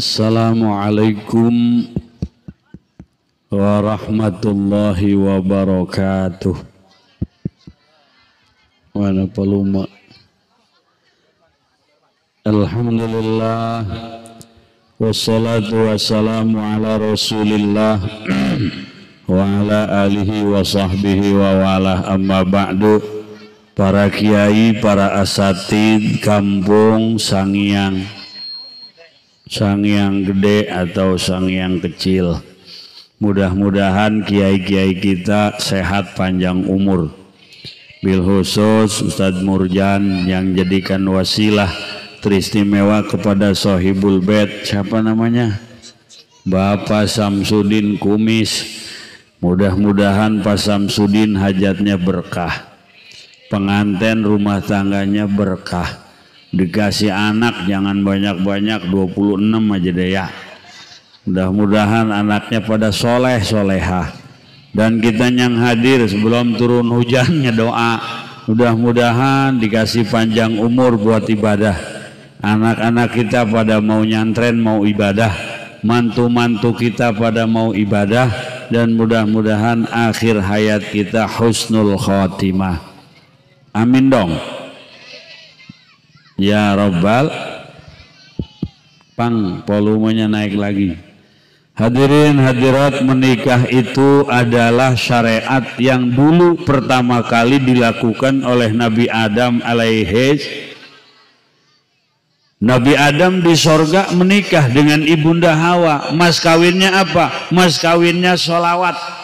Assalamualaikum warahmatullahi wabarakatuh. Mana peluma. Alhamdulillah wassalatu wassalamu ala Rasulillah wa ala alihi wa sahbihi wa wala, amma ba'du. Para kiai, para asatid kampung Sangiang gede atau Sangiang kecil, mudah-mudahan kiai-kiai kita sehat panjang umur. Bil khusus Ustadz Murjan yang jadikan wasilah teristimewa kepada Sohibul Bait, siapa namanya? Bapak Samsudin Kumis. Mudah-mudahan Pak Samsudin hajatnya berkah, pengantin rumah tangganya berkah, dikasih anak jangan banyak-banyak, 26 aja deh ya. Mudah-mudahan anaknya pada soleh solehah. Dan kita yang hadir sebelum turun hujannya doa, mudah-mudahan dikasih panjang umur buat ibadah. Anak-anak kita pada mau nyantren, mau ibadah, mantu-mantu kita pada mau ibadah, dan mudah-mudahan akhir hayat kita husnul khotimah. Amin dong. Ya Rabbal, pang volumenya naik lagi. Hadirin hadirat, menikah itu adalah syariat yang dulu pertama kali dilakukan oleh Nabi Adam alaihi. Nabi Adam di sorga menikah dengan ibunda Hawa. Mas kawinnya apa? Mas kawinnya sholawat.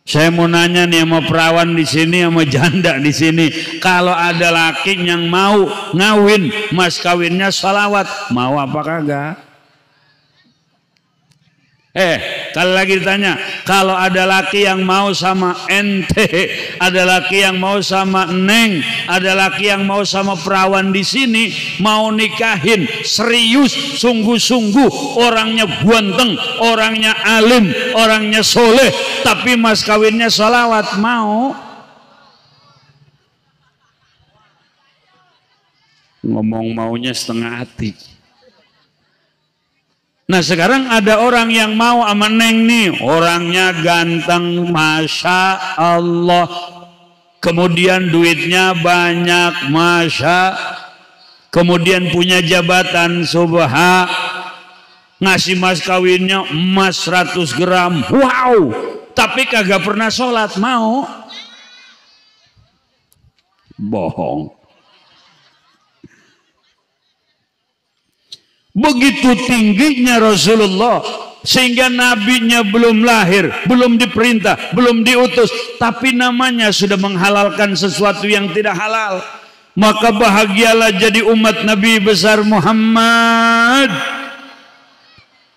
Saya mau nanya nih sama perawan di sini, sama janda di sini, kalau ada laki yang mau ngawin, mas kawinnya sholawat, mau apa kagak? Kalau lagi ditanya, kalau ada laki yang mau sama ente, ada laki yang mau sama neng, ada laki yang mau sama perawan di sini, mau nikahin serius, sungguh-sungguh, orangnya buanteng, orangnya alim, orangnya soleh, tapi mas kawinnya sholawat, mau? Ngomong maunya setengah hati. Nah sekarang ada orang yang mau sama neng nih, orangnya ganteng, masya Allah, kemudian duitnya banyak, masya, kemudian punya jabatan, subha, ngasih mas kawinnya emas 100 gram, wow, tapi kagak pernah sholat, mau? Bohong. Begitu tingginya Rasulullah sehingga nabinya belum lahir, belum diperintah, belum diutus, tapi namanya sudah menghalalkan sesuatu yang tidak halal. Maka bahagialah jadi umat Nabi besar Muhammad.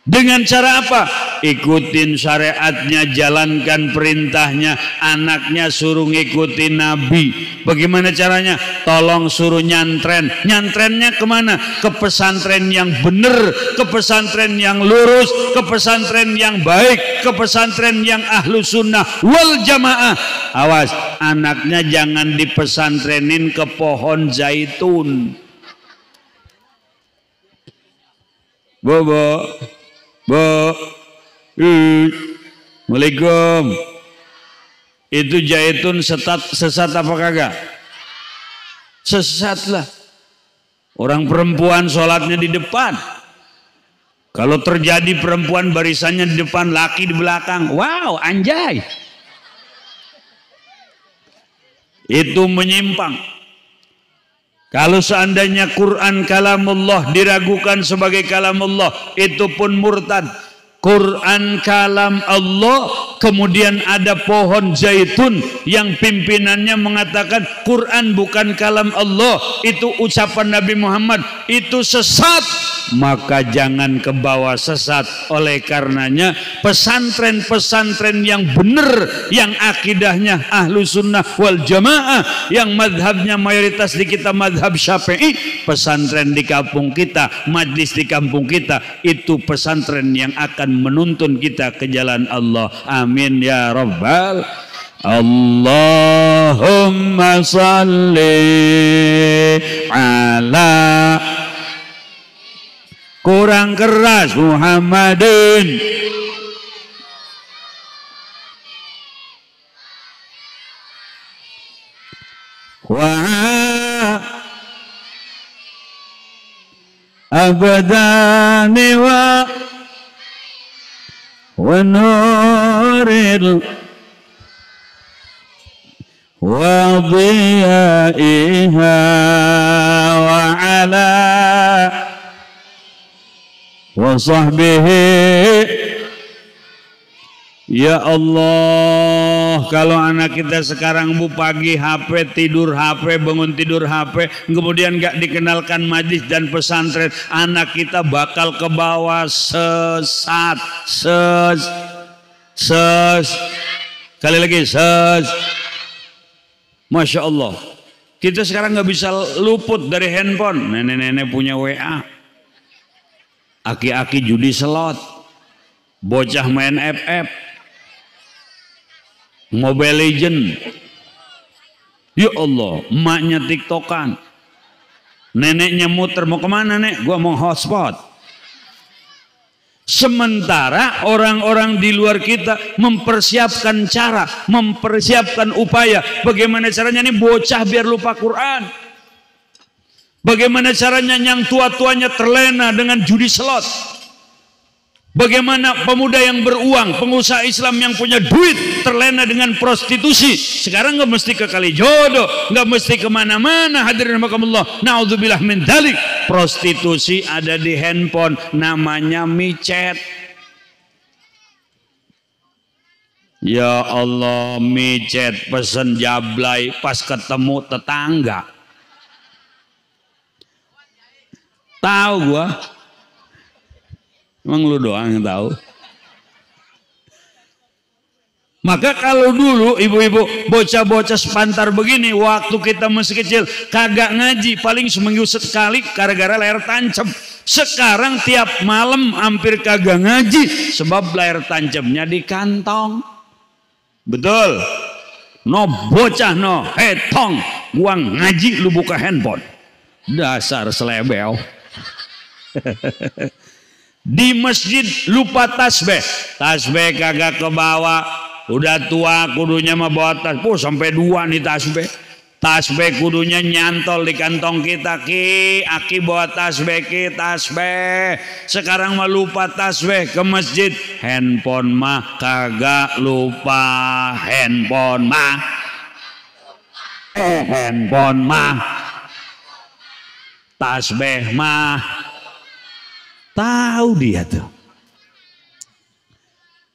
Dengan cara apa? Ikutin syariatnya, jalankan perintahnya. Anaknya suruh ngikutin Nabi. Bagaimana caranya? Tolong suruh nyantren. Nyantrennya kemana? Ke pesantren yang benar, ke pesantren yang lurus, ke pesantren yang baik, ke pesantren yang ahlu sunnah wal jamaah. Awas, anaknya jangan dipesantrenin ke pohon zaitun. Bobo, Assalamualaikum. Itu zaitun sesat apa kagak? Sesat lah. Orang perempuan sholatnya di depan. Kalau terjadi perempuan barisannya di depan, laki di belakang. Wow, anjay. Itu menyimpang. Kalau seandainya Quran kalamullah diragukan sebagai kalamullah, itu pun murtad. Quran kalam Allah, kemudian ada pohon zaitun yang pimpinannya mengatakan Quran bukan kalam Allah, itu ucapan Nabi Muhammad, itu sesat. Maka jangan ke bawah sesat. Oleh karenanya pesantren-pesantren yang benar, yang akidahnya ahlu sunnah wal jamaah, yang madhabnya mayoritas di kita madhab syafi'i, pesantren di kampung kita, majlis di kampung kita, itu pesantren yang akan menuntun kita ke jalan Allah. Amin ya rabbal. Allahumma salli ala kurang keras Muhammadin. Wa abadani wa nuril wa dhiyaiha wa ala wa sahbihi. Ya Allah, kalau anak kita sekarang bu pagi HP, tidur HP, bangun tidur HP, kemudian gak dikenalkan majlis dan pesantren, anak kita bakal ke bawah sesat. Kali lagi Masya Allah. Kita sekarang gak bisa luput dari handphone. Nenek-nenek punya WA, aki-aki judi slot, bocah main FF, Mobile Legend. Ya Allah, emaknya tiktokan, neneknya muter. Mau kemana nek? Gua mau hotspot. Sementara orang-orang di luar kita mempersiapkan cara, mempersiapkan upaya. Bagaimana caranya nih bocah biar lupa Quran? Bagaimana caranya yang tua-tuanya terlena dengan judi slot? Bagaimana pemuda yang beruang, pengusaha Islam yang punya duit terlena dengan prostitusi? Sekarang nggak mesti ke Kalijodo, nggak mesti kemana-mana. Hadirin rahimakumullah, naudzubillah min dzalik. Prostitusi ada di handphone, namanya micet. Ya Allah, micet pesen jablay pas ketemu tetangga. Tahu gua. Emang lu doang yang tahu. Maka kalau dulu ibu-ibu bocah-bocah sepantar begini, waktu kita masih kecil kagak ngaji, paling seminggu sekali gara-gara layar tancap. Sekarang tiap malam hampir kagak ngaji sebab layar tancapnya di kantong. Betul? No bocah no hetong, gua ngaji lu buka handphone. Dasar selebel. Di masjid lupa tasbih, tasbih kagak ke bawah. Udah tua kudunya mah bawa tas, sampai 2 nih tasbih. Tasbih kudunya nyantol di kantong kita, aki bawa tasbih, tasbih. Sekarang mah lupa tasbih ke masjid, handphone mah kagak lupa, handphone mah tasbih mah. Tahu dia tuh.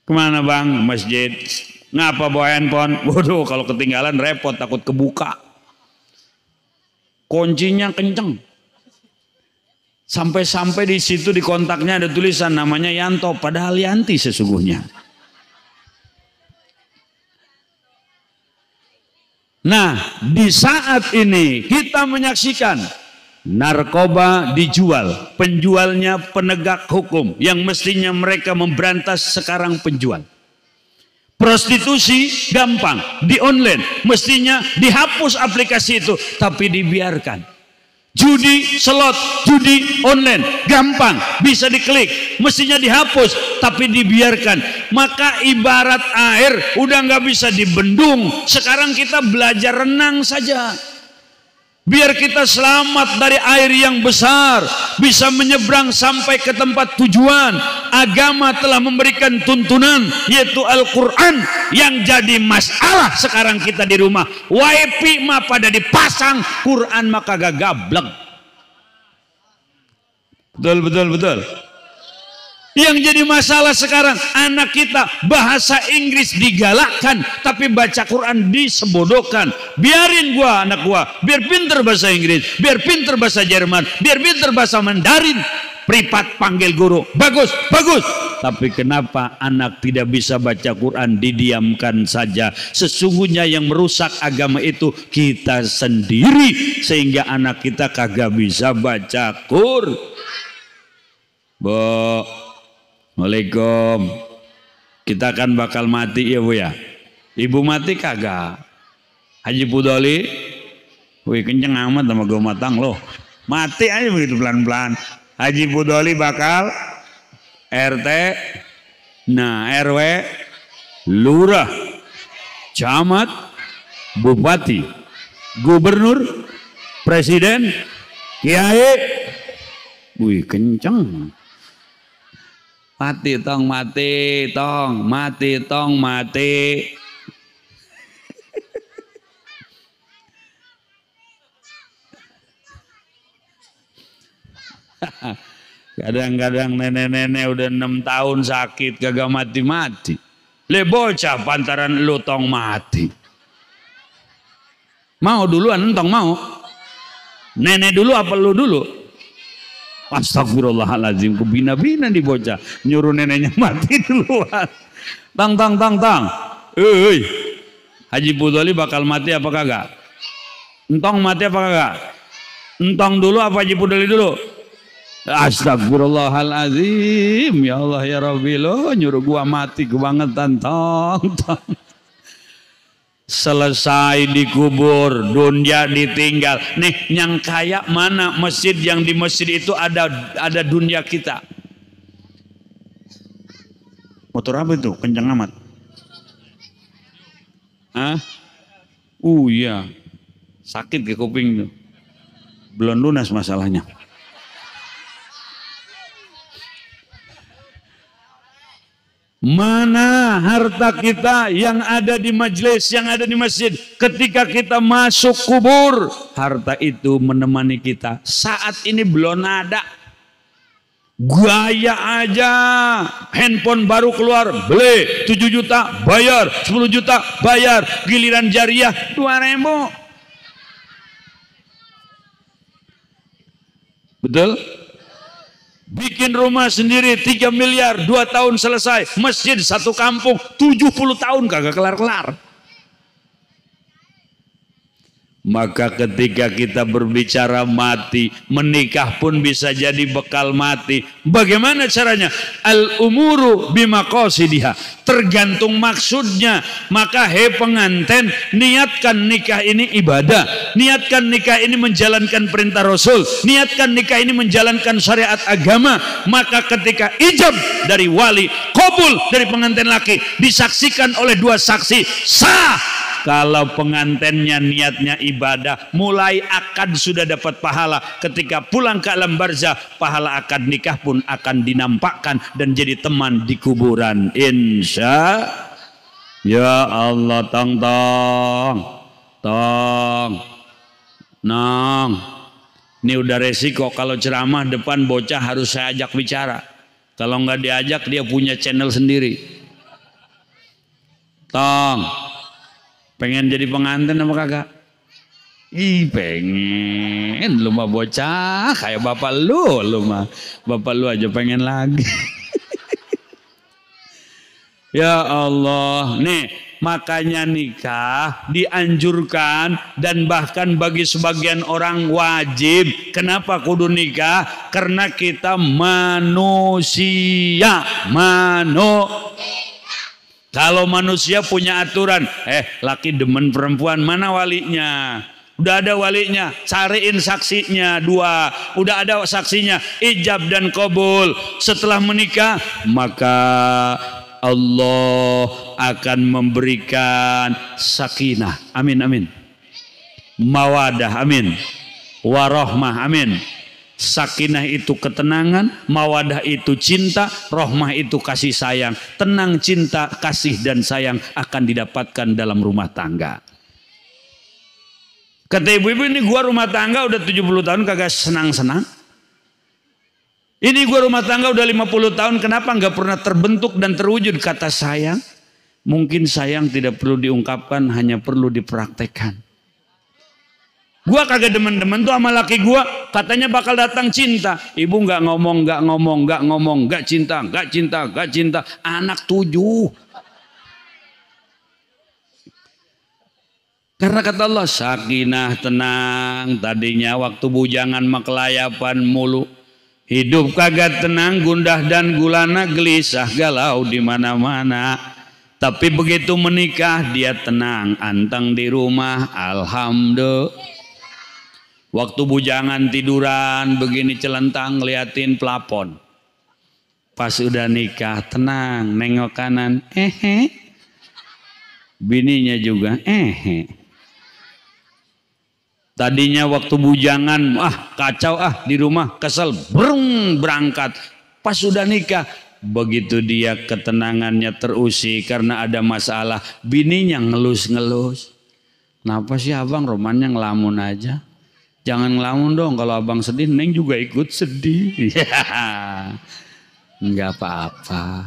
Kemana bang? Masjid. Ngapa bawa handphone? Waduh, kalau ketinggalan repot, takut kebuka. Kuncinya kenceng. Sampai-sampai di situ di kontaknya ada tulisan namanya Yanto, padahal Yanti sesungguhnya. Nah, di saat ini kita menyaksikan narkoba dijual, penjualnya penegak hukum yang mestinya mereka memberantas, sekarang penjual. Prostitusi gampang, di online, mestinya dihapus aplikasi itu, tapi dibiarkan. Judi slot, judi online, gampang, bisa diklik, mestinya dihapus, tapi dibiarkan. Maka ibarat air, udah nggak bisa dibendung, sekarang kita belajar renang saja. Biar kita selamat dari air yang besar, bisa menyeberang sampai ke tempat tujuan. Agama telah memberikan tuntunan, yaitu Al-Quran. Yang jadi masalah sekarang kita di rumah, wifi mah pada dipasang, Quran mah kagak gablek. Betul. Yang jadi masalah sekarang, anak kita bahasa Inggris digalakkan, tapi baca Quran disebodohkan. Biarin gua, anak gua, biar pinter bahasa Inggris, biar pinter bahasa Jerman, biar pinter bahasa Mandarin. Privat panggil guru, bagus. Tapi kenapa anak tidak bisa baca Quran? Didiamkan saja. Sesungguhnya yang merusak agama itu kita sendiri, sehingga anak kita kagak bisa baca Quran. Waalaikumsalam. Kita kan bakal mati ya bu ya. Ibu mati kagak? Haji Pudoli, wih kenceng amat sama gue matang loh. Mati aja begitu pelan-pelan. Haji Budoli bakal RT, nah RW, lurah, camat, bupati, gubernur, presiden, kiai. Wih kenceng. Mati tong mati tong mati tong mati. Kadang-kadang nenek-nenek udah 6 tahun sakit kagak mati-mati. Le bocah pantaran lu tong mati. Mau duluan entong mau? Nenek dulu apa lu dulu? Astagfirullahaladzim, kebina-bina di bocah nyuruh neneknya mati duluan. Tang. Haji Budoli bakal mati apa kagak? Entong mati apa kagak? Entong dulu apa Haji Budoli dulu? Astagfirullahaladzim, ya Allah ya Rabbi, lo nyuruh gua mati kebangetan. Tong. Selesai dikubur, dunia ditinggal. Nih yang kaya mana? Masjid, yang di masjid itu ada dunia kita. Motor apa itu? Kencang amat. Hah? Iya. Sakit ke kuping tuh. Belum lunas masalahnya. Mana harta kita yang ada di majelis, yang ada di masjid? Ketika kita masuk kubur, harta itu menemani kita. Saat ini belum ada. Gaya aja, handphone baru keluar, beli 7 juta, bayar 10 juta, bayar. Giliran jariah 2.000. Betul? Bikin rumah sendiri 3 miliar 2 tahun selesai. Masjid satu kampung 70 tahun kagak kelar-kelar. Maka ketika kita berbicara mati, menikah pun bisa jadi bekal mati. Bagaimana caranya? Al-umuru bimaqasidiha, tergantung maksudnya. Maka pengantin, niatkan nikah ini ibadah, niatkan nikah ini menjalankan perintah Rasul, niatkan nikah ini menjalankan syariat agama. Maka ketika ijab dari wali, qabul dari pengantin laki, disaksikan oleh 2 saksi, sah. Kalau pengantinnya niatnya ibadah, mulai akad sudah dapat pahala. Ketika pulang ke alam barzah, pahala akad nikah pun akan dinampakkan dan jadi teman di kuburan. Insya ya Allah. Tong. Ini udah resiko kalau ceramah depan bocah harus saya ajak bicara. Kalau nggak diajak dia punya channel sendiri. Tong. Pengen jadi pengantin apa kagak? Ih pengen, lu mah bocah kayak bapak lu mah. Bapak lu aja pengen lagi. Ya Allah, nih makanya nikah dianjurkan dan bahkan bagi sebagian orang wajib. Kenapa kudu nikah? Karena kita manusia. Kalau manusia punya aturan, laki demen perempuan, mana walinya? Udah ada walinya, cariin saksinya 2. Udah ada saksinya, ijab dan qabul. Setelah menikah, maka Allah akan memberikan sakinah. Amin. Mawadah, amin. Warahmah, amin. Sakinah itu ketenangan, mawadah itu cinta, rohmah itu kasih sayang. Tenang, cinta, kasih dan sayang akan didapatkan dalam rumah tangga. Kata ibu-ibu, ini gua rumah tangga udah 70 tahun kagak senang-senang. Ini gua rumah tangga udah 50 tahun, kenapa nggak pernah terbentuk dan terwujud kata sayang? Mungkin sayang tidak perlu diungkapkan, hanya perlu dipraktekkan. Gua kagak demen-demen tuh sama laki gua, katanya bakal datang cinta. Ibu nggak ngomong, nggak cinta. Anak 7. Karena kata Allah, sakinah, tenang. Tadinya waktu bujangan makelayapan mulu. Hidup kagak tenang, gundah dan gulana, gelisah, galau di mana-mana. Tapi begitu menikah dia tenang, anteng di rumah, alhamdulillah. Waktu bujangan tiduran begini celentang ngeliatin plafon. Pas udah nikah tenang nengok kanan bininya juga Tadinya waktu bujangan kacau di rumah kesel berangkat. Pas sudah nikah begitu dia ketenangannya terusik karena ada masalah, bininya ngelus-ngelus. Kenapa sih abang romannya ngelamun aja? Jangan ngelamun dong, kalau abang sedih neng juga ikut sedih. Enggak apa-apa.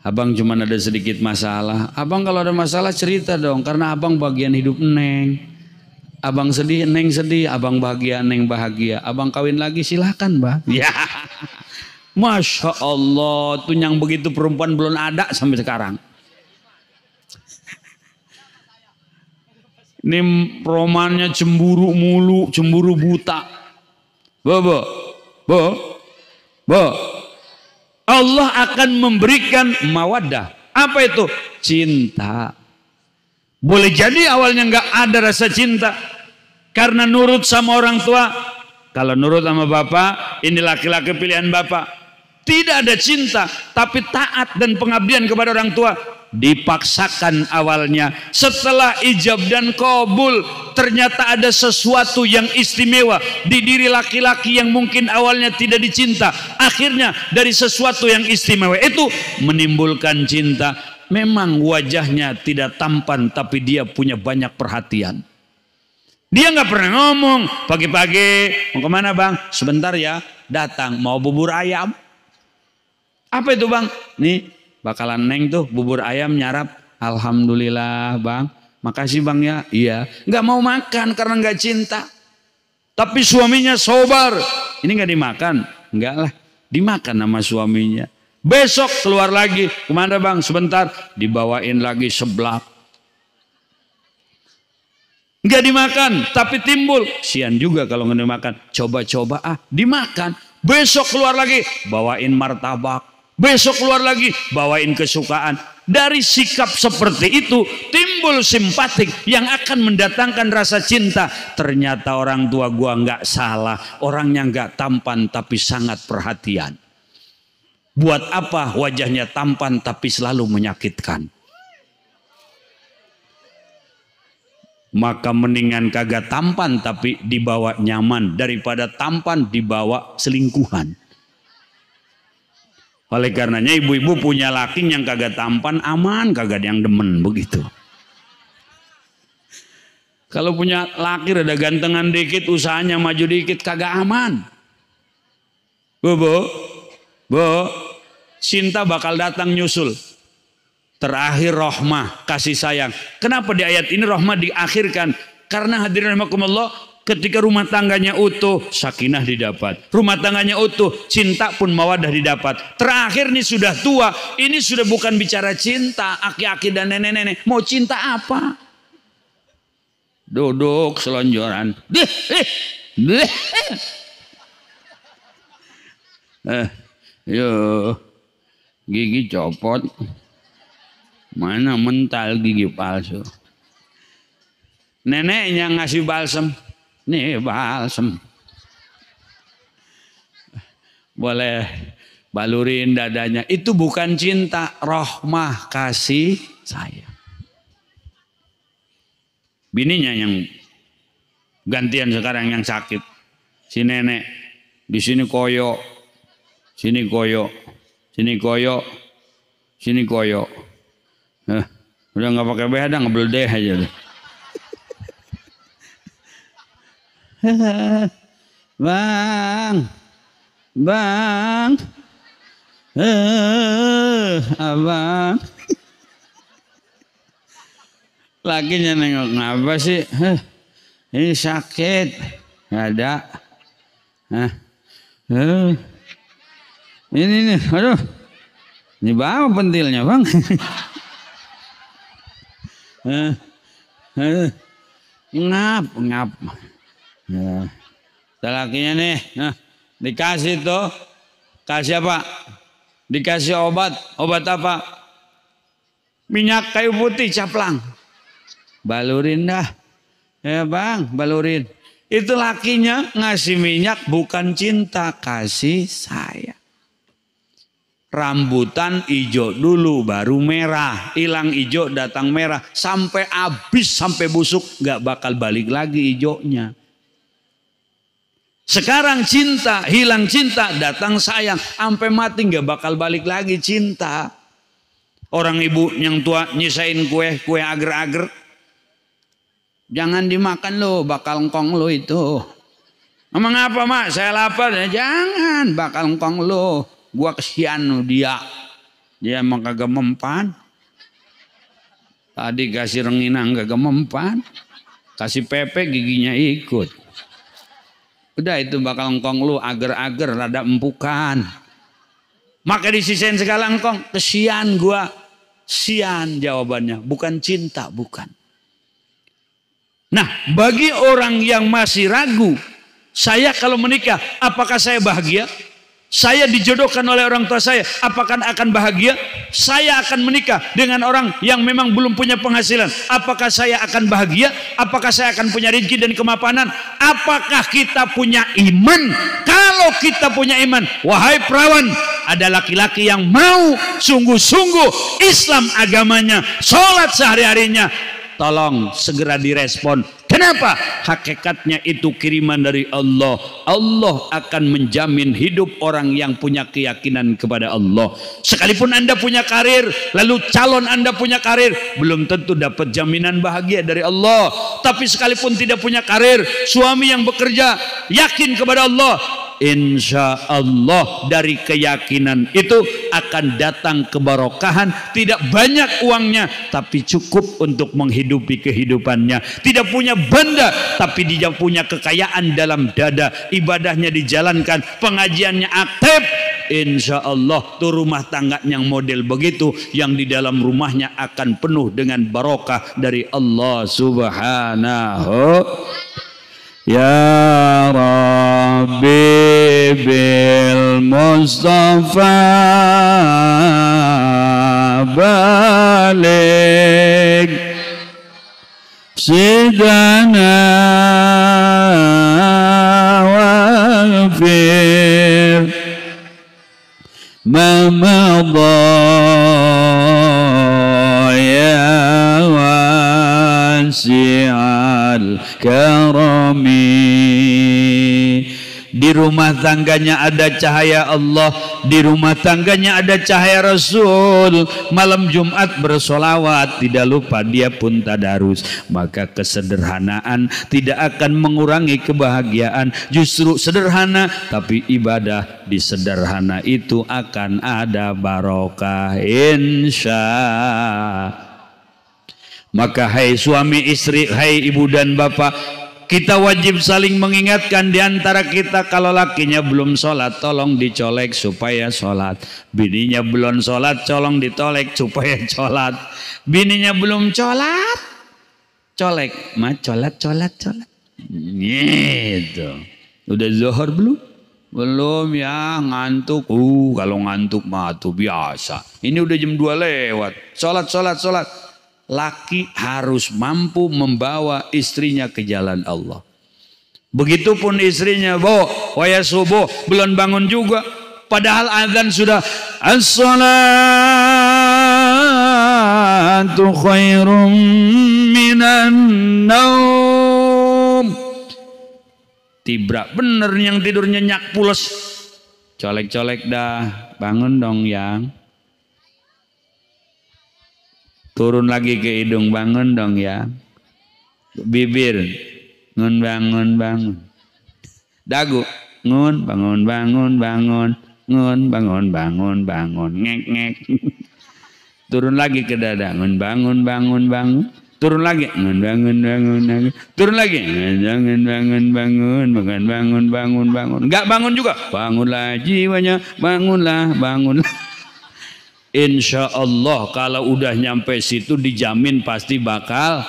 Abang cuma ada sedikit masalah. Abang kalau ada masalah cerita dong, karena abang bagian hidup neng. Abang sedih, neng sedih. Abang bahagia, neng bahagia. Abang kawin lagi silahkan bang. Ya, Masya Allah, tuh yang begitu perempuan belum ada sampai sekarang. Ini romannya cemburu mulu, cemburu buta. Bo. Allah akan memberikan mawaddah. Apa itu? Cinta. Boleh jadi awalnya nggak ada rasa cinta karena nurut sama orang tua. Kalau nurut sama bapak, ini laki-laki pilihan bapak. Tidak ada cinta, tapi taat dan pengabdian kepada orang tua. Dipaksakan awalnya, setelah ijab dan qabul ternyata ada sesuatu yang istimewa di diri laki-laki yang mungkin awalnya tidak dicinta, akhirnya dari sesuatu yang istimewa itu menimbulkan cinta. Memang wajahnya tidak tampan tapi dia punya banyak perhatian. Dia nggak pernah ngomong pagi-pagi mau kemana bang, sebentar ya, datang mau bubur ayam. Apa itu bang? Nih bakalan neng tuh bubur ayam nyarap. Alhamdulillah bang, makasih bang ya. Iya, nggak mau makan karena nggak cinta. Tapi suaminya sobar, ini nggak dimakan, nggak lah, dimakan sama suaminya. Besok keluar lagi, kemana bang? Sebentar, dibawain lagi seblak. Nggak dimakan, tapi timbul. Sian juga kalau nggak dimakan. Coba-coba dimakan. Besok keluar lagi, bawain martabak. Besok keluar lagi, bawain kesukaan. Dari sikap seperti itu timbul simpatik yang akan mendatangkan rasa cinta. Ternyata orang tua gua nggak salah, orangnya nggak tampan tapi sangat perhatian. Buat apa wajahnya tampan tapi selalu menyakitkan? Maka mendingan kagak tampan tapi dibawa nyaman daripada tampan dibawa selingkuhan. Oleh karenanya ibu-ibu punya laki yang kagak tampan aman, kagak ada yang demen begitu. Kalau punya laki rada gantengan dikit, usahanya maju dikit, kagak aman. Bu, cinta bakal datang nyusul. Terakhir rahmah, kasih sayang. Kenapa di ayat ini rahmah diakhirkan? Karena hadirin rahimakumullah, ketika rumah tangganya utuh, sakinah didapat. Rumah tangganya utuh, cinta pun mawaddah didapat. Terakhir nih sudah tua, ini sudah bukan bicara cinta, aki-aki dan nenek-nenek. Mau cinta apa? Duduk selonjoran. Yo, gigi copot. Mana mental gigi palsu. Neneknya ngasih balsem. Nih balsem. Boleh balurin dadanya. Itu bukan cinta, rahmah, kasih sayang. Bininya yang gantian sekarang yang sakit. Si nenek di sini koyo, sini koyo, sini koyo, sini koyo. Udah nggak pakai beda, ngebeldeh aja deh. Bang, abang. Lakinya nengok, ngapa sih? Ini sakit, nggak ada. Ini nih, aduh, ini bawa pentilnya bang. Ngap. Nah, lakinya nih, dikasih tuh, kasih apa? Dikasih obat apa? Minyak kayu putih caplang. Balurin dah, ya bang, balurin. Itu lakinya ngasih minyak bukan cinta, kasih sayang. Rambutan hijau dulu baru merah, hilang hijau datang merah, sampai habis sampai busuk gak bakal balik lagi hijaunya. Sekarang cinta, hilang cinta, datang sayang, sampai mati gak bakal balik lagi cinta. Orang ibu yang tua nyisain kue agar-agar, jangan dimakan lo, bakal engkong lo itu. Emang apa mak? Saya lapar. Ya, jangan, bakal engkong lo. Gua kesian dia emang kagak mempan. Tadi kasih rengginang kagak mempan, kasih pepe giginya ikut. Udah itu bakal engkong lu agar-agar rada empukan. Maka disisain segala engkong, kesian gua. Sian jawabannya, bukan cinta, bukan. Nah, bagi orang yang masih ragu, saya kalau menikah apakah saya bahagia? Saya dijodohkan oleh orang tua saya, apakah akan bahagia? Saya akan menikah dengan orang yang memang belum punya penghasilan, apakah saya akan bahagia? Apakah saya akan punya rezeki dan kemapanan? Apakah kita punya iman? Kalau kita punya iman, wahai perawan, ada laki-laki yang mau sungguh-sungguh Islam agamanya, sholat sehari-harinya, tolong segera direspon. Kenapa? Hakikatnya itu kiriman dari Allah. Allah akan menjamin hidup orang yang punya keyakinan kepada Allah. Sekalipun Anda punya karir, lalu calon Anda punya karir, belum tentu dapat jaminan bahagia dari Allah. Tapi sekalipun tidak punya karir, suami yang bekerja, yakin kepada Allah, insya Allah dari keyakinan itu akan datang kebarokahan. Tidak banyak uangnya, tapi cukup untuk menghidupi kehidupannya. Tidak punya benda, tapi dia punya kekayaan dalam dada. Ibadahnya dijalankan, pengajiannya aktif. Insya Allah tuh rumah tangga yang model begitu, yang di dalam rumahnya akan penuh dengan barokah dari Allah Subhanahu. Ya Rabbi bil Mustafa balik sidana wafir ma madha ya wasi'al karami. Di rumah tangganya ada cahaya Allah, di rumah tangganya ada cahaya Rasul. Malam Jumat bersolawat, tidak lupa dia pun tadarus. Maka kesederhanaan tidak akan mengurangi kebahagiaan. Justru sederhana tapi ibadah di sederhana itu akan ada barokah insya. Maka hai suami istri, hai ibu dan bapak, kita wajib saling mengingatkan di antara kita. Kalau lakinya belum sholat, tolong dicolek supaya sholat. Bininya belum sholat, tolong ditolek supaya sholat. Bininya belum sholat, colek. Ma sholat. Gitu. Udah zuhur belum? Belum ya, ngantuk. Kalau ngantuk mah tuh biasa. Ini udah jam 2 lewat. Sholat. Laki harus mampu membawa istrinya ke jalan Allah. Begitupun istrinya, waya subuh belum bangun juga, padahal azan sudah as-salatu khairum minan naum. Tibra bener yang tidur nyenyak pules. Colek-colek dah, bangun dong yang. Turun lagi ke hidung, bangun dong ya. Bibir, ngun bangun. Dagu, ngun bangun. Ngun bangun, ngek. Turun lagi ke dada, ngun bangun. Turun lagi, ngun bangun. Turun lagi, bangun. Enggak bangun juga, bangunlah jiwanya, bangunlah. Insya Allah kalau udah nyampe situ dijamin pasti bakal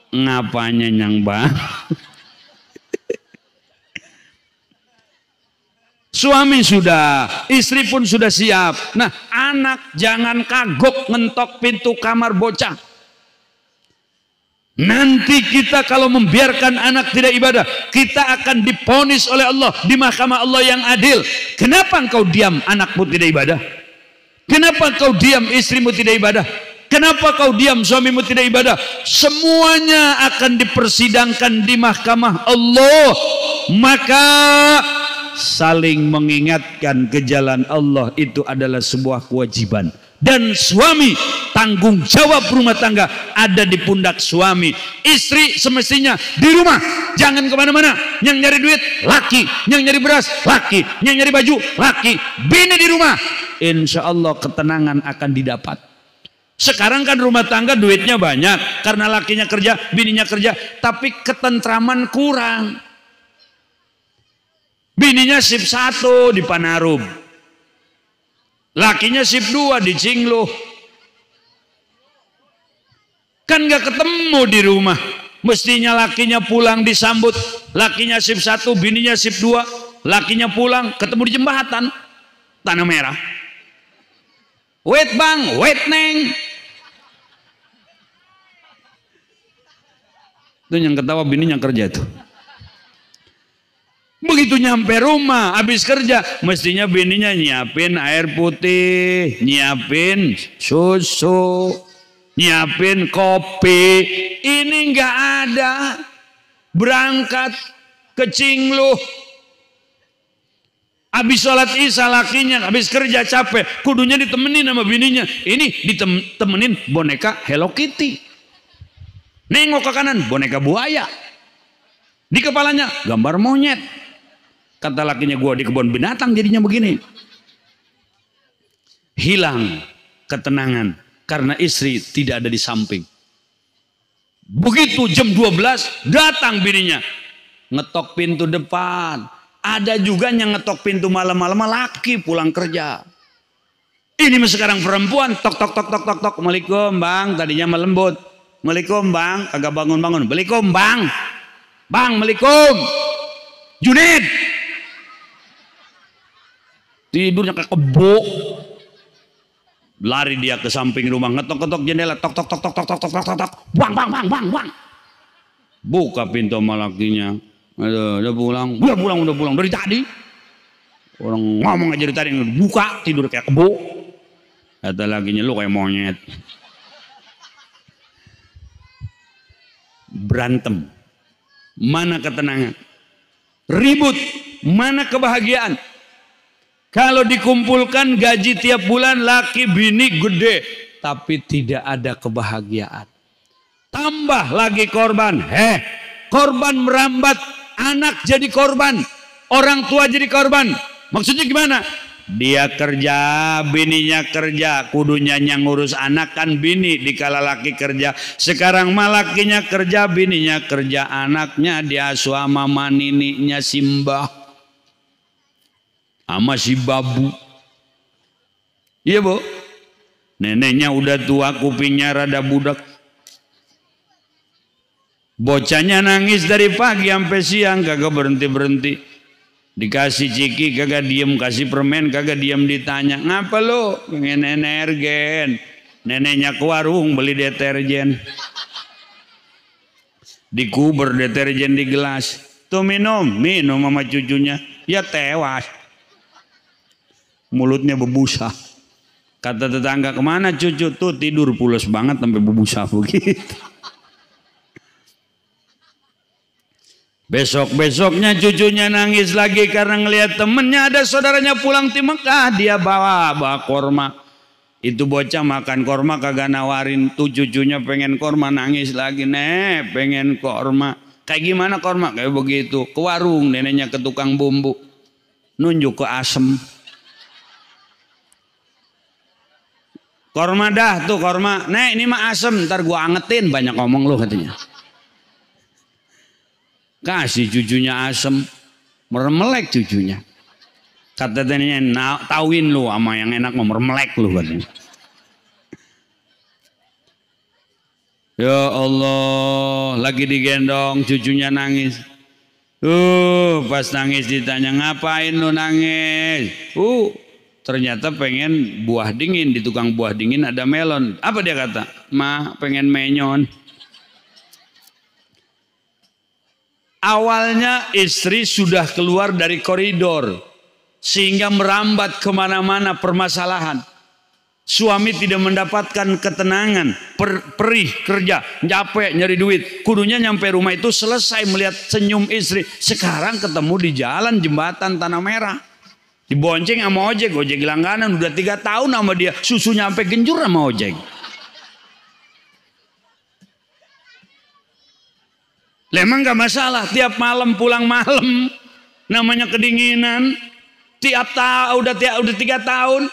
ngapanya yang bang. Suami sudah, istri pun sudah siap. Nah, anak jangan kagok ngentok pintu kamar bocah. Nanti kita kalau membiarkan anak tidak ibadah, kita akan diponis oleh Allah di mahkamah Allah yang adil. Kenapa engkau diam, anakmu tidak ibadah? Kenapa engkau diam, istrimu tidak ibadah? Kenapa kau diam, suamimu tidak ibadah? Semuanya akan dipersidangkan di mahkamah Allah. Maka saling mengingatkan ke jalan Allah itu adalah sebuah kewajiban. Dan suami, tanggung jawab rumah tangga ada di pundak suami. Istri semestinya di rumah, jangan kemana-mana. Yang nyari duit laki, yang nyari beras laki, yang nyari baju laki. Bini di rumah, insya Allah ketenangan akan didapat. Sekarang kan rumah tangga duitnya banyak karena lakinya kerja, bininya kerja, tapi ketentraman kurang. Bininya sip 1 di Panarum, lakinya sip 2 di Cingluh. Kan gak ketemu di rumah. Mestinya lakinya pulang disambut, lakinya sip 1, bininya sip 2, lakinya pulang ketemu di jembatan Tanah Merah. Wait bang, wait neng. Itu yang ketawa bininya kerja tuh. Begitu nyampe rumah, habis kerja, mestinya bininya nyiapin air putih, nyiapin susu, nyiapin kopi. Ini nggak ada. Berangkat ke Cingluh, habis sholat isya lakinya, habis kerja capek, kudunya ditemenin sama bininya. Ini ditemenin boneka Hello Kitty. Nengok ke kanan, boneka buaya. Di kepalanya gambar monyet. Kata lakinya, gua di kebun binatang jadinya begini. Hilang ketenangan karena istri tidak ada di samping. Begitu jam 12 datang bininya, ngetok pintu depan. Ada juga yang ngetok pintu malam-malam, laki pulang kerja. Ini sekarang perempuan tok tok tok tok tok tok. Assalamualaikum bang, tadinya melembut. Assalamualaikum bang, agak bangun-bangun. Assalamualaikum bang. Bang, assalamualaikum. Junid. Tidurnya kayak kebo. Lari dia ke samping rumah, ngetok-ngetok jendela, tok tok tok tok tok tok tok tok tok. Bang bang bang bang bang. Buka pintu sama lakinya. Udah pulang. Udah pulang dari tadi. Orang ngomong aja dari tadi, buka tidur kayak kebo. Kata lakinya, lu kayak monyet. Berantem, mana ketenangan? Ribut, mana kebahagiaan? Kalau dikumpulkan gaji tiap bulan laki bini gede, tapi tidak ada kebahagiaan. Tambah lagi korban, korban merambat, anak jadi korban, orang tua jadi korban. Maksudnya gimana? Dia kerja, bininya kerja, kudunya yang ngurus anak kan bini dikala laki kerja. Sekarang malakinya kerja, bininya kerja, anaknya diasuh sama manininya simbah sama si babu. Iya bu, neneknya udah tua, kupingnya rada budak. Bocahnya nangis dari pagi sampai siang kagak berhenti-berhenti. Dikasih ciki kagak diem, kasih permen kagak diem, ditanya ngapa lo? Pengen energen. Neneknya ke warung beli deterjen, dikuber deterjen di gelas, tuh minum sama cucunya, ya tewas, mulutnya berbusa. Kata tetangga, kemana cucu? Tuh tidur pules banget sampai berbusa begitu. Besok-besoknya cucunya nangis lagi karena ngelihat temennya ada saudaranya pulang di Mekah, dia bawa korma. Itu bocah makan korma kagak nawarin, tuh cucunya pengen korma, nangis lagi, nek pengen korma. Kayak gimana korma? Kayak begitu, ke warung, neneknya ke tukang bumbu, nunjuk ke asem. Korma dah tuh korma, nek ini mah asem, ntar gua angetin, banyak ngomong lu katanya. Kasih cucunya asem, meremelek cucunya. Kata neneknya, tauin lu sama yang enak mau meremelek lu katanya. Ya Allah, lagi digendong cucunya nangis. Pas nangis ditanya, ngapain lu nangis? Ternyata pengen buah dingin, di tukang buah dingin ada melon. Apa dia kata? Ma, pengen menyon. Awalnya istri sudah keluar dari koridor sehingga merambat kemana-mana permasalahan. Suami tidak mendapatkan ketenangan, perih kerja, capek nyari duit. Kudunya nyampe rumah itu selesai melihat senyum istri. Sekarang ketemu di jalan jembatan Tanah Merah, dibonceng sama ojek langganan udah 3 tahun sama dia, susu nyampe genjur sama ojek. Emang gak masalah tiap malam pulang malam, namanya kedinginan. Udah 3 tahun.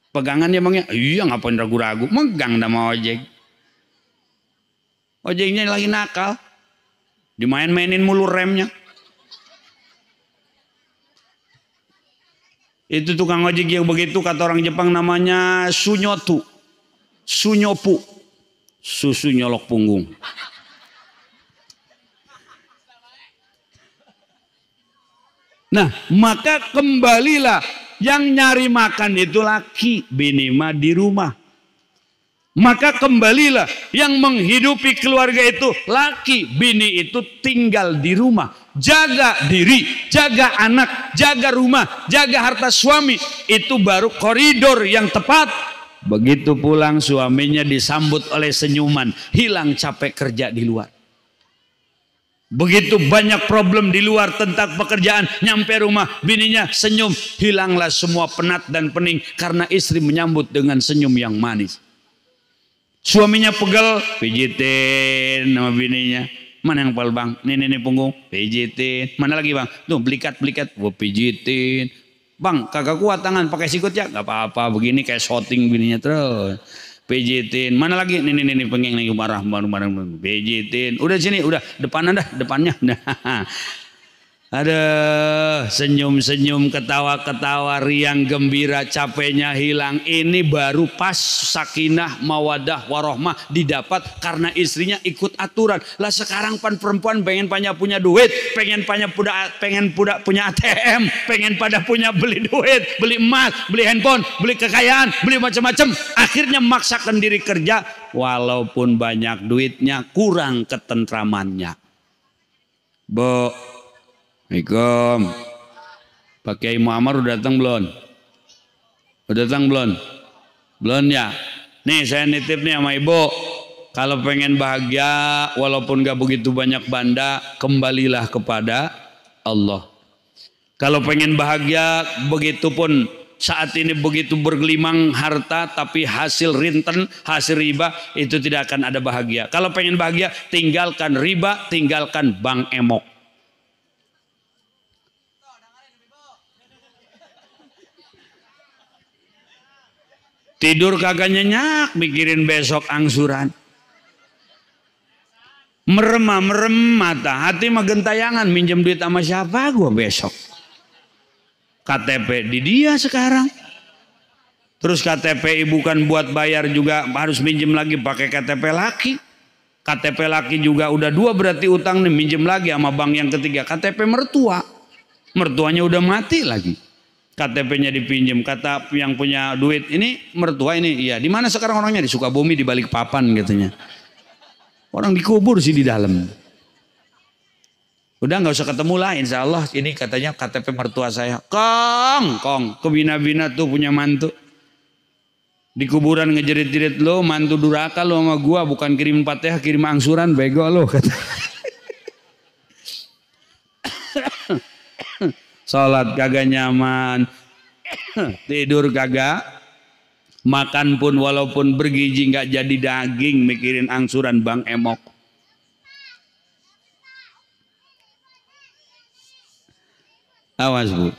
Pegangan dia emangnya, iya ngapain ragu-ragu, megang sama ojek. Ojeknya lagi nakal, dimain-mainin mulu remnya. Itu tukang ojek yang begitu kata orang Jepang namanya sunyotu, sunyopu, susu nyolok punggung. Nah, maka kembalilah, yang nyari makan itu laki, bini mah di rumah. Maka kembalilah, yang menghidupi keluarga itu laki, bini itu tinggal di rumah. Jaga diri, jaga anak, jaga rumah, jaga harta suami. Itu baru koridor yang tepat. Begitu pulang suaminya disambut oleh senyuman, hilang capek kerja di luar. Begitu banyak problem di luar tentang pekerjaan, nyampe rumah bininya senyum, hilanglah semua penat dan pening karena istri menyambut dengan senyum yang manis. Suaminya pegel, pijitin sama bininya. Mana yang pal bang? Nih punggung, pijitin. Mana lagi bang? Tuh belikat, gua pijitin. Bang kagak kuat tangan, pakai sikut ya? Gak apa-apa, begini kayak shooting bininya terus. Pijitin, mana lagi? Nih pengen nih marah, pijitin. Udah sini, udah depannya. Ada senyum-senyum, ketawa-ketawa, riang gembira, capeknya hilang. Ini baru pas sakinah, mawadah, warohmah didapat karena istrinya ikut aturan. Lah sekarang perempuan pengen punya duit, pengen punya ATM, pengen pada punya beli duit, beli emas, beli handphone, beli kekayaan, beli macam-macam. Akhirnya memaksakan diri kerja, walaupun banyak duitnya, kurang ketentramannya. Assalamualaikum. Pak Kiai Muammar udah datang belum? Udah datang belum? Belum ya? Nih saya nitip nih sama ibu. Kalau pengen bahagia walaupun gak begitu banyak banda, kembalilah kepada Allah. Kalau pengen bahagia begitupun saat ini begitu bergelimang harta tapi hasil rinten, hasil riba, itu tidak akan ada bahagia. Kalau pengen bahagia tinggalkan riba, tinggalkan bank emok. Tidur kagak nyenyak, mikirin besok angsuran. Merem mata, hati mah gentayangan, minjem duit sama siapa gua besok. KTP di dia sekarang. Terus KTP ibu kan buat bayar juga harus minjem lagi pakai KTP laki. KTP laki juga udah 2 berarti utang nih, minjem lagi sama bank yang ketiga. KTP mertua. Mertuanya udah mati lagi. KTP-nya dipinjam, kata yang punya duit ini mertua ini, iya di mana sekarang orangnya? Di Sukabumi, di balik papan katanya. Orang dikubur sih di dalam. Udah nggak usah ketemu lah, insya Allah ini katanya KTP mertua saya. Kong, kebina-bina tuh punya mantu. Di kuburan ngejerit-jerit lo, mantu duraka lo sama gua, bukan kirim Fatihah, kirim angsuran, bego lo kata. Sholat kagak nyaman, tidur kagak, makan pun walaupun bergizi nggak jadi daging, mikirin angsuran bank emok. Awas bu,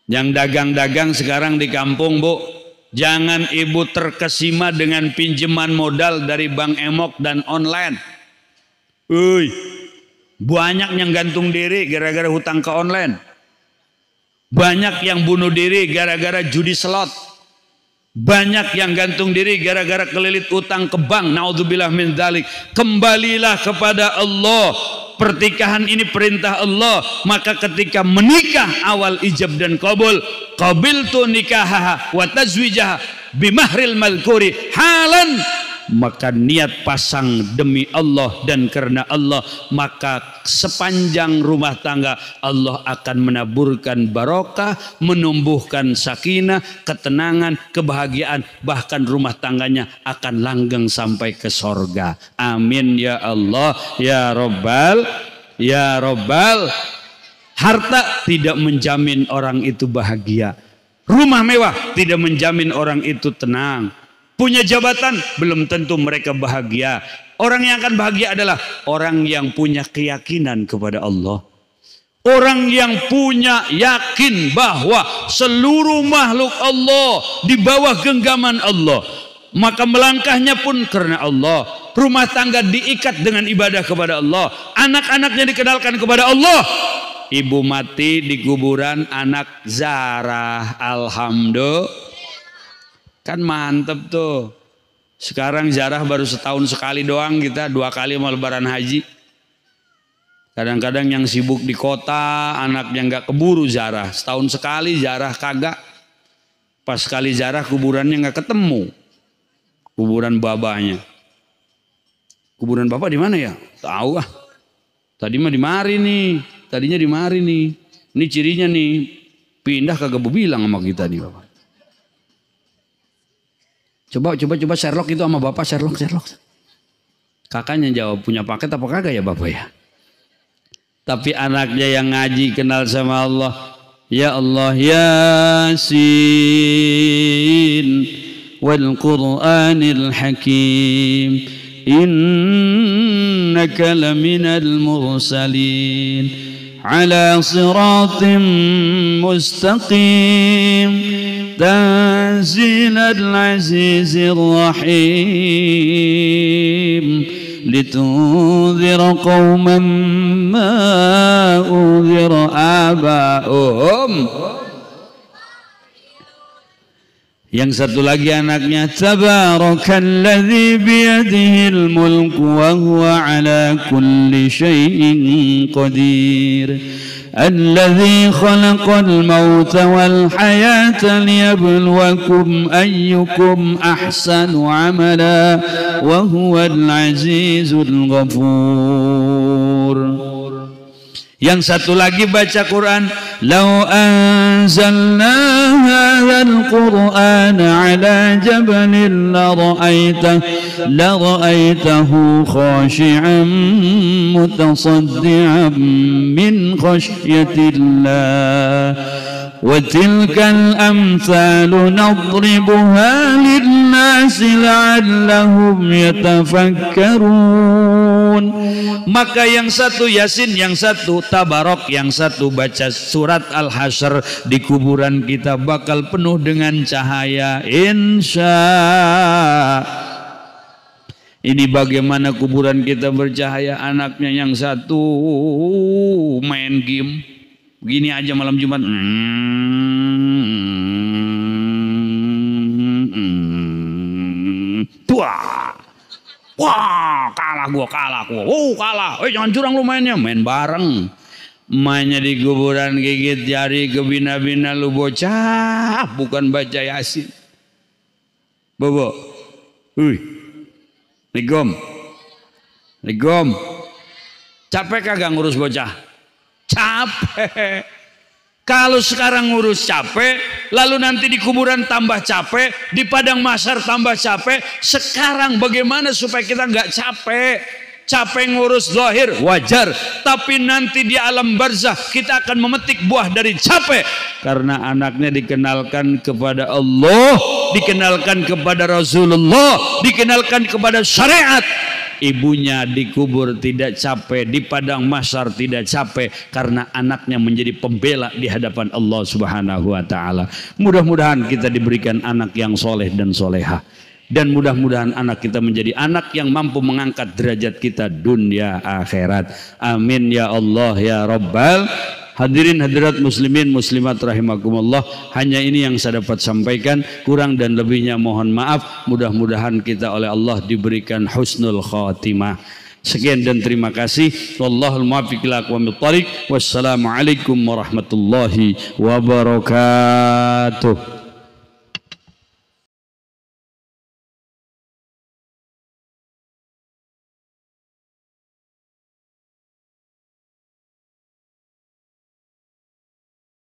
yang dagang-dagang sekarang di kampung bu, jangan ibu terkesima dengan pinjaman modal dari bank emok dan online. Banyak yang gantung diri gara-gara hutang ke online. Banyak yang bunuh diri gara-gara judi slot. Banyak yang gantung diri gara-gara kelilit utang ke bank. Naudzubillah min dzalik. Kembalilah kepada Allah. Pertikahan ini perintah Allah. Maka ketika menikah awal ijab dan qabul, qabiltu nikahaha wa tazwijaha bimahril madhkuri halan. maka niat pasang demi Allah dan karena Allah, maka sepanjang rumah tangga Allah akan menaburkan barokah, menumbuhkan sakinah, ketenangan, kebahagiaan, bahkan rumah tangganya akan langgeng sampai ke sorga. Amin ya Allah ya Rabbal ya Rabbal. Harta tidak menjamin orang itu bahagia. Rumah mewah tidak menjamin orang itu tenang. Punya jabatan belum tentu mereka bahagia. Orang yang akan bahagia adalah orang yang punya keyakinan kepada Allah. Orang yang punya yakin bahwa seluruh makhluk Allah di bawah genggaman Allah. Maka melangkahnya pun karena Allah. Rumah tangga diikat dengan ibadah kepada Allah. Anak-anaknya dikenalkan kepada Allah. Ibu mati di kuburan anak zarah, alhamdulillah. Kan mantep tuh. Sekarang zarah baru setahun sekali doang, kita 2 kali mau lebaran haji. Kadang-kadang yang sibuk di kota, anaknya nggak keburu zarah. Setahun sekali zarah kagak. Pas sekali zarah kuburannya nggak ketemu. Kuburan babanya. Kuburan bapak di mana ya? Tahu ah. Tadi mah di mari nih. Tadinya di mari nih. Ini cirinya nih. Pindah kagak bilang sama kita nih bapak. Coba Sherlock itu sama bapak Sherlock. Kakaknya jawab, punya paket apa kagak ya bapak ya? Tapi anaknya yang ngaji kenal sama Allah. Ya Allah Yasin wal Qur'anil Hakim. Innaka laminal mursalin. على صراط مستقيم تنزيل العزيز الرحيم لتنذر قوما ما أنذر آباؤهم. Yang satu lagi anaknya, Tabarakalladzi biyadihil mulku wa huwa ala kulli syai'in qadir. Alladzi khalaqal mauta wal hayata liyabluwakum ayyukum ahsanu amala wa huwal azizul ghafur. Yang satu lagi baca Quran, Lau anzalna hadzal Qur'ana ala jabalin lara'aitahu khashi'an mutasaddi'an min khashyatillah. Wa tilkal amthalu nadribuha lin-nasi la'allahum yatafakkarun. Maka yang satu Yasin, yang satu Tabarok, yang satu baca surat Al-Hasyr, di kuburan kita bakal penuh dengan cahaya insya. Ini bagaimana kuburan kita bercahaya. Anaknya yang satu main game begini aja malam Jumat. Wah, kalah gua. Kalah. Jangan curang lu mainnya. Main bareng. Mainnya di kuburan, gigit jari, kebina-bina lu bocah. Bukan baca Yasin. Bobo. Ligom. Capek kagak ngurus bocah? Capek. Kalau sekarang ngurus capek, lalu nanti di kuburan tambah capek, di padang mahsyar tambah capek. Sekarang bagaimana supaya kita nggak capek? Capek ngurus zahir wajar, tapi nanti di alam barzah kita akan memetik buah dari capek. Karena anaknya dikenalkan kepada Allah, dikenalkan kepada Rasulullah, dikenalkan kepada syariat. Ibunya dikubur tidak capek, di padang mahsyar tidak capek, karena anaknya menjadi pembela di hadapan Allah Subhanahu wa taala. Mudah-mudahan kita diberikan anak yang soleh dan soleha, dan mudah-mudahan anak kita menjadi anak yang mampu mengangkat derajat kita dunia akhirat. Amin ya Allah ya Rabbal. Hadirin hadirat muslimin muslimat rahimakumullah, hanya ini yang saya dapat sampaikan, kurang dan lebihnya mohon maaf. Mudah-mudahan kita oleh Allah diberikan husnul khatimah. Sekian dan terima kasih. Wallahul muwaffiq ila aqwamit thoriq. Wassalamualaikum warahmatullahi wabarakatuh.